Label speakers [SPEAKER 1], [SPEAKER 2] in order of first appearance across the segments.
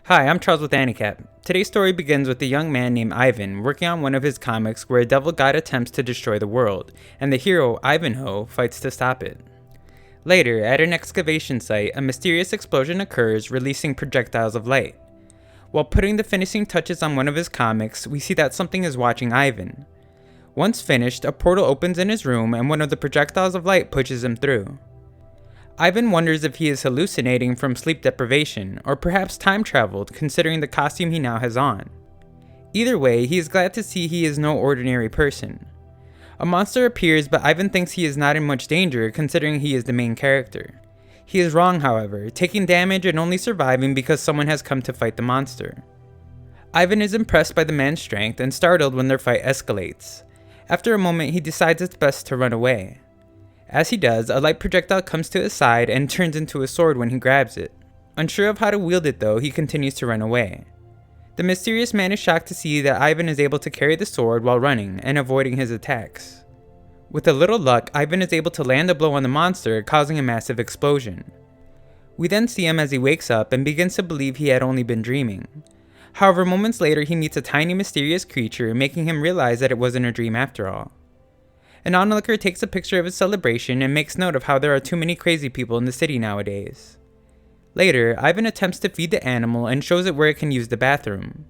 [SPEAKER 1] Hi, I'm Charles with AniCap. Today's story begins with a young man named Ivan working on one of his comics where a devil god attempts to destroy the world, and the hero, Ivanhoe, fights to stop it. Later, at an excavation site, a mysterious explosion occurs, releasing projectiles of light. While putting the finishing touches on one of his comics, we see that something is watching Ivan. Once finished, a portal opens in his room and one of the projectiles of light pushes him through. Ivan wonders if he is hallucinating from sleep deprivation, or perhaps time traveled considering the costume he now has on. Either way, he is glad to see he is no ordinary person. A monster appears, but Ivan thinks he is not in much danger considering he is the main character. He is wrong, however, taking damage and only surviving because someone has come to fight the monster. Ivan is impressed by the man's strength and startled when their fight escalates. After a moment, he decides it's best to run away. As he does, a light projectile comes to his side and turns into a sword when he grabs it. Unsure of how to wield it though, he continues to run away. The mysterious man is shocked to see that Ivan is able to carry the sword while running and avoiding his attacks. With a little luck, Ivan is able to land a blow on the monster, causing a massive explosion. We then see him as he wakes up and begins to believe he had only been dreaming. However, moments later he meets a tiny mysterious creature, making him realize that it wasn't a dream after all. An onlooker takes a picture of his celebration and makes note of how there are too many crazy people in the city nowadays. Later, Ivan attempts to feed the animal and shows it where it can use the bathroom.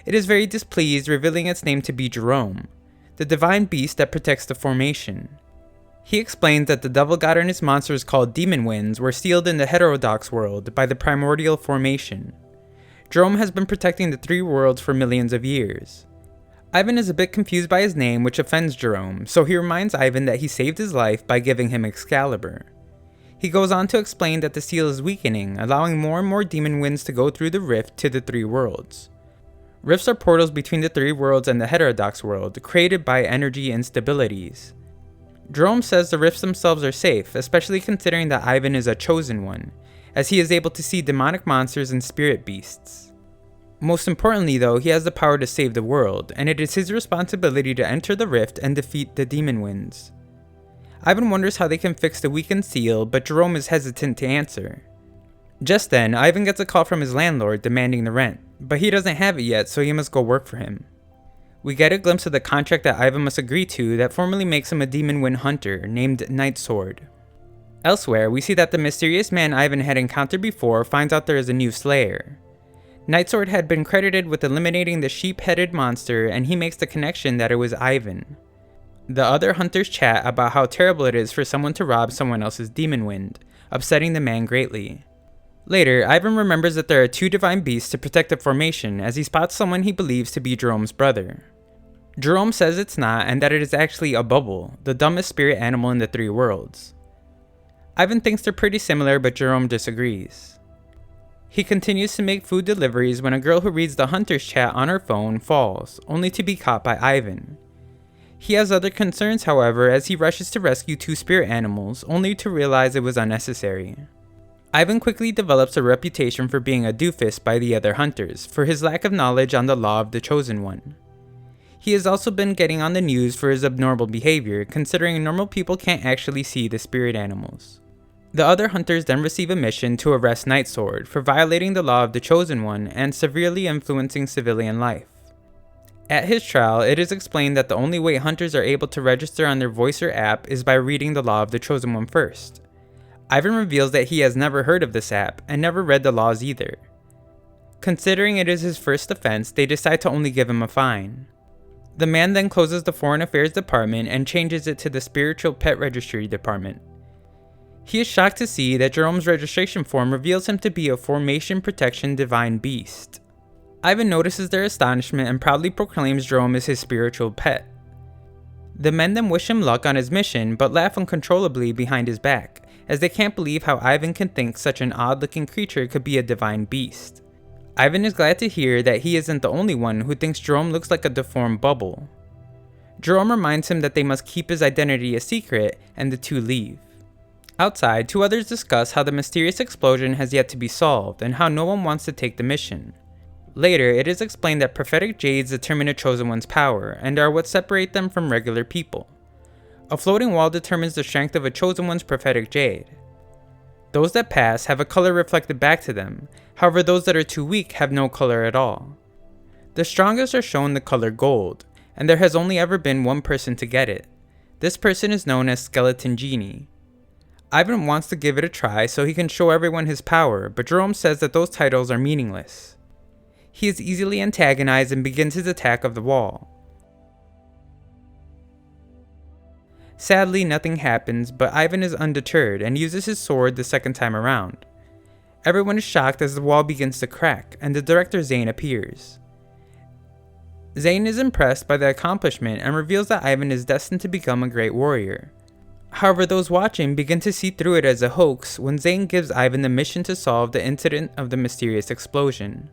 [SPEAKER 1] It is very displeased, revealing its name to be Jerome, the divine beast that protects the formation. He explains that the devil god and his monsters called demon winds were sealed in the heterodox world by the primordial formation. Jerome has been protecting the three worlds for millions of years. Ivan is a bit confused by his name, which offends Jerome, so he reminds Ivan that he saved his life by giving him Excalibur. He goes on to explain that the seal is weakening, allowing more and more demon winds to go through the rift to the three worlds. Rifts are portals between the three worlds and the heterodox world, created by energy instabilities. Jerome says the rifts themselves are safe, especially considering that Ivan is a chosen one, as he is able to see demonic monsters and spirit beasts. Most importantly though, he has the power to save the world, and it is his responsibility to enter the rift and defeat the demon winds. Ivan wonders how they can fix the weakened seal, but Jerome is hesitant to answer. Just then, Ivan gets a call from his landlord demanding the rent, but he doesn't have it yet, so he must go work for him. We get a glimpse of the contract that Ivan must agree to that formally makes him a demon wind hunter named Nightsword. Elsewhere, we see that the mysterious man Ivan had encountered before finds out there is a new slayer. Nightsword had been credited with eliminating the sheep-headed monster, and he makes the connection that it was Ivan. The other hunters chat about how terrible it is for someone to rob someone else's demon wind, upsetting the man greatly. Later, Ivan remembers that there are two divine beasts to protect the formation as he spots someone he believes to be Jerome's brother. Jerome says it's not and that it is actually a bubble, the dumbest spirit animal in the three worlds. Ivan thinks they're pretty similar, but Jerome disagrees. He continues to make food deliveries when a girl who reads the hunter's chat on her phone falls, only to be caught by Ivan. He has other concerns, however, as he rushes to rescue two spirit animals, only to realize it was unnecessary. Ivan quickly develops a reputation for being a doofus by the other hunters, for his lack of knowledge on the law of the chosen one. He has also been getting on the news for his abnormal behavior, considering normal people can't actually see the spirit animals. The other hunters then receive a mission to arrest Nightsword for violating the law of the Chosen One and severely influencing civilian life. At his trial, it is explained that the only way hunters are able to register on their voice or app is by reading the law of the Chosen One first. Ivan reveals that he has never heard of this app and never read the laws either. Considering it is his first offense, they decide to only give him a fine. The man then closes the Foreign Affairs department and changes it to the Spiritual Pet Registry department. He is shocked to see that Jerome's registration form reveals him to be a Formation Protection Divine Beast. Ivan notices their astonishment and proudly proclaims Jerome as his spiritual pet. The men then wish him luck on his mission, but laugh uncontrollably behind his back, as they can't believe how Ivan can think such an odd-looking creature could be a divine beast. Ivan is glad to hear that he isn't the only one who thinks Jerome looks like a deformed bubble. Jerome reminds him that they must keep his identity a secret, and the two leave. Outside, two others discuss how the mysterious explosion has yet to be solved and how no one wants to take the mission. Later, it is explained that prophetic jades determine a chosen one's power and are what separate them from regular people. A floating wall determines the strength of a chosen one's prophetic jade. Those that pass have a color reflected back to them, However, those that are too weak have no color at all. The strongest are shown the color gold, and there has only ever been one person to get it. This person is known as Skeleton Genie. Ivan wants to give it a try so he can show everyone his power, but Jerome says that those titles are meaningless. He is easily antagonized and begins his attack of the wall. Sadly, nothing happens, but Ivan is undeterred and uses his sword the second time around. Everyone is shocked as the wall begins to crack, and the director Seinen appears. Seinen is impressed by the accomplishment and reveals that Ivan is destined to become a great warrior. However, those watching begin to see through it as a hoax when Seinen gives Ivan the mission to solve the incident of the mysterious explosion.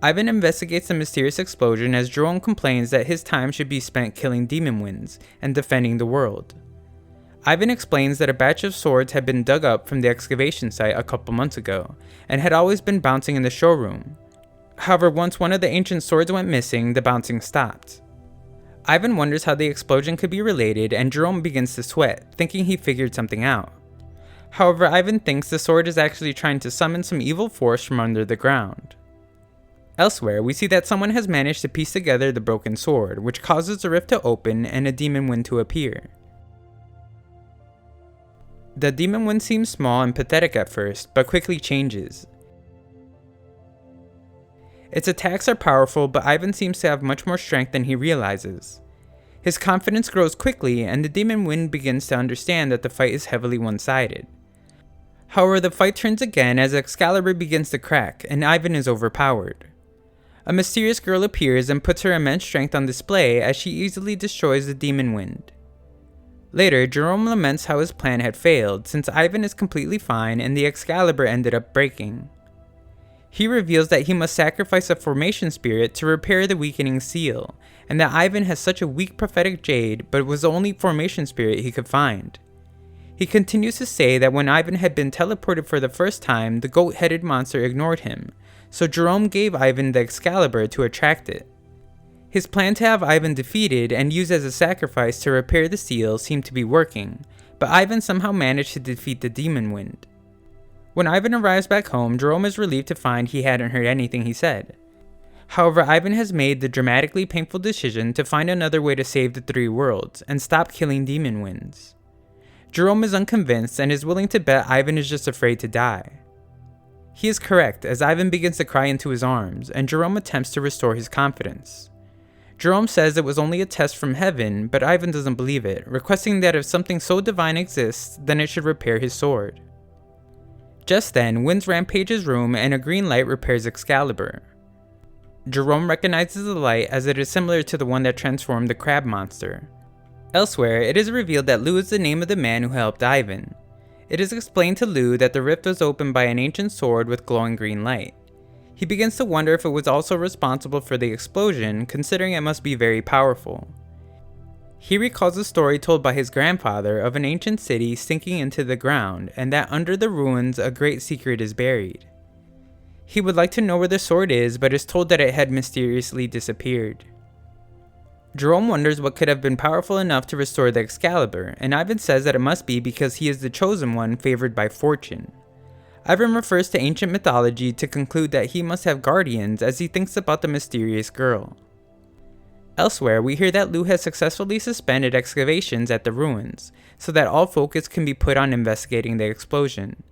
[SPEAKER 1] Ivan investigates the mysterious explosion as Jerome complains that his time should be spent killing demon winds and defending the world. Ivan explains that a batch of swords had been dug up from the excavation site a couple months ago and had always been bouncing in the showroom. However, once one of the ancient swords went missing, the bouncing stopped. Ivan wonders how the explosion could be related, and Jerome begins to sweat, thinking he figured something out. However, Ivan thinks the sword is actually trying to summon some evil force from under the ground. Elsewhere, we see that someone has managed to piece together the broken sword, which causes the rift to open and a demon wind to appear. The demon wind seems small and pathetic at first, but quickly changes. Its attacks are powerful, but Ivan seems to have much more strength than he realizes. His confidence grows quickly, and the demon wind begins to understand that the fight is heavily one-sided. However, the fight turns again as Excalibur begins to crack, and Ivan is overpowered. A mysterious girl appears and puts her immense strength on display as she easily destroys the demon wind. Later, Jerome laments how his plan had failed since Ivan is completely fine and the Excalibur ended up breaking. He reveals that he must sacrifice a formation spirit to repair the weakening seal, and that Ivan has such a weak prophetic jade but was the only formation spirit he could find. He continues to say that when Ivan had been teleported for the first time, the goat-headed monster ignored him, so Jerome gave Ivan the Excalibur to attract it. His plan to have Ivan defeated and used as a sacrifice to repair the seal seemed to be working, but Ivan somehow managed to defeat the demon wind. When Ivan arrives back home, Jerome is relieved to find he hadn't heard anything he said. However, Ivan has made the dramatically painful decision to find another way to save the three worlds and stop killing demon winds. Jerome is unconvinced and is willing to bet Ivan is just afraid to die. He is correct as Ivan begins to cry into his arms, and Jerome attempts to restore his confidence. Jerome says it was only a test from heaven, but Ivan doesn't believe it, requesting that if something so divine exists, then it should repair his sword. Just then, winds rampage his room and a green light repairs Excalibur. Jerome recognizes the light as it is similar to the one that transformed the crab monster. Elsewhere, it is revealed that Lu is the name of the man who helped Ivan. It is explained to Lu that the rift was opened by an ancient sword with glowing green light. He begins to wonder if it was also responsible for the explosion, considering it must be very powerful. He recalls a story told by his grandfather of an ancient city sinking into the ground, and that under the ruins a great secret is buried. He would like to know where the sword is, but is told that it had mysteriously disappeared. Jerome wonders what could have been powerful enough to restore the Excalibur, and Ivan says that it must be because he is the chosen one favored by fortune. Ivan refers to ancient mythology to conclude that he must have guardians as he thinks about the mysterious girl. Elsewhere, we hear that Lu has successfully suspended excavations at the ruins, so that all focus can be put on investigating the explosion.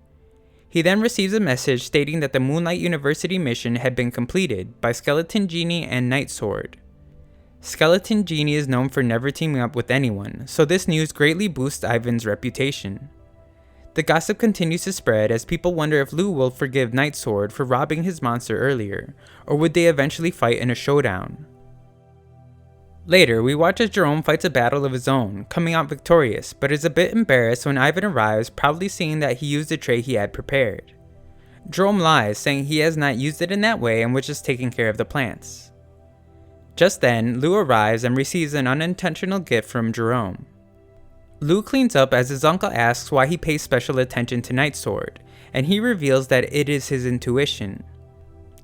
[SPEAKER 1] He then receives a message stating that the Moonlight University mission had been completed by Skeleton Genie and Night Sword. Skeleton Genie is known for never teaming up with anyone, so this news greatly boosts Ivan's reputation. The gossip continues to spread as people wonder if Lu will forgive Night Sword for robbing his monster earlier, or would they eventually fight in a showdown. Later, we watch as Jerome fights a battle of his own, coming out victorious, but is a bit embarrassed when Ivan arrives, proudly saying that he used the tray he had prepared. Jerome lies, saying he has not used it in that way and was just taking care of the plants. Just then, Lu arrives and receives an unintentional gift from Jerome. Lu cleans up as his uncle asks why he pays special attention to Night Sword, and he reveals that it is his intuition.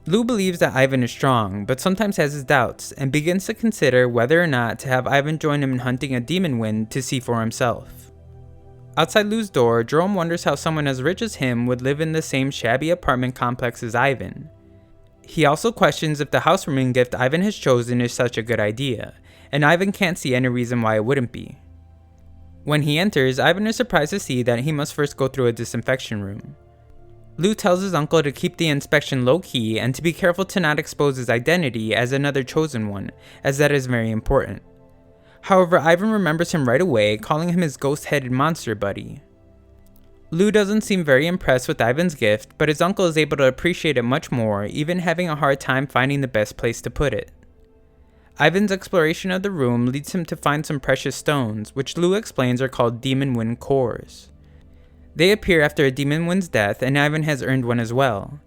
[SPEAKER 1] Lu believes that Ivan is strong, but sometimes has his doubts, and begins to consider whether or not to have Ivan join him in hunting a demon wind to see for himself. Outside Lou's door, Jerome wonders how someone as rich as him would live in the same shabby apartment complex as Ivan. He also questions if the housewarming gift Ivan has chosen is such a good idea, and Ivan can't see any reason why it wouldn't be. When he enters, Ivan is surprised to see that he must first go through a disinfection room. Lou tells his uncle to keep the inspection low-key and to be careful to not expose his identity as another chosen one, as that is very important. However, Ivan remembers him right away, calling him his ghost-headed monster buddy. Lou doesn't seem very impressed with Ivan's gift, but his uncle is able to appreciate it much more, even having a hard time finding the best place to put it. Ivan's exploration of the room leads him to find some precious stones, which Lou explains are called Demon Wind cores. They appear after a Demon Wind's death, and Ivan has earned one as well.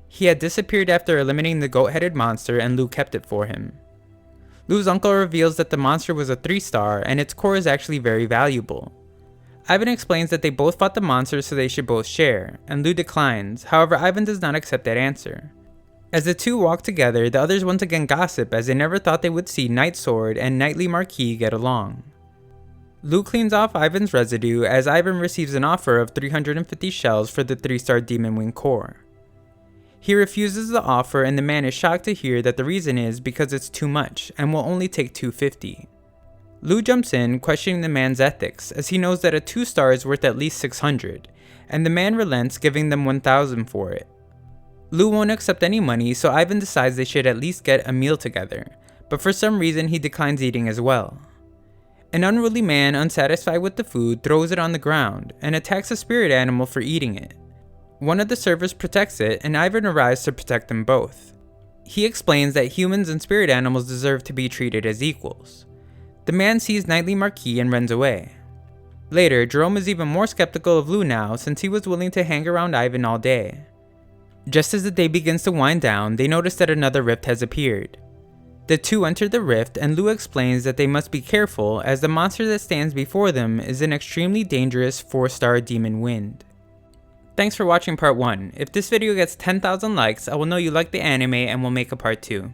[SPEAKER 1] He had disappeared after eliminating the goat-headed monster, and Lou kept it for him. Lou's uncle reveals that the monster was a 3-star, and its core is actually very valuable. Ivan explains that they both fought the monster so they should both share, and Lou declines, however Ivan does not accept that answer. As the two walk together, the others once again gossip as they never thought they would see Night Sword and Knightly Marquis get along. Lou cleans off Ivan's residue as Ivan receives an offer of 350 shells for the 3-star Demon Wing core. He refuses the offer, and the man is shocked to hear that the reason is because it's too much and will only take 250. Lou jumps in, questioning the man's ethics, as he knows that a 2-star is worth at least 600, and the man relents, giving them 1,000 for it. Lou won't accept any money, so Ivan decides they should at least get a meal together, but for some reason he declines eating as well. An unruly man, unsatisfied with the food, throws it on the ground, and attacks a spirit animal for eating it. One of the servers protects it, and Ivan arrives to protect them both. He explains that humans and spirit animals deserve to be treated as equals. The man sees Knightly Marquis and runs away. Later, Jerome is even more skeptical of Lou now, since he was willing to hang around Ivan all day. Just as the day begins to wind down, they notice that another rift has appeared. The two enter the rift, and Lou explains that they must be careful as the monster that stands before them is an extremely dangerous 4-star Demon Wind. Thanks for watching part 1. If this video gets 10,000 likes, I will know you like the anime and will make a part 2.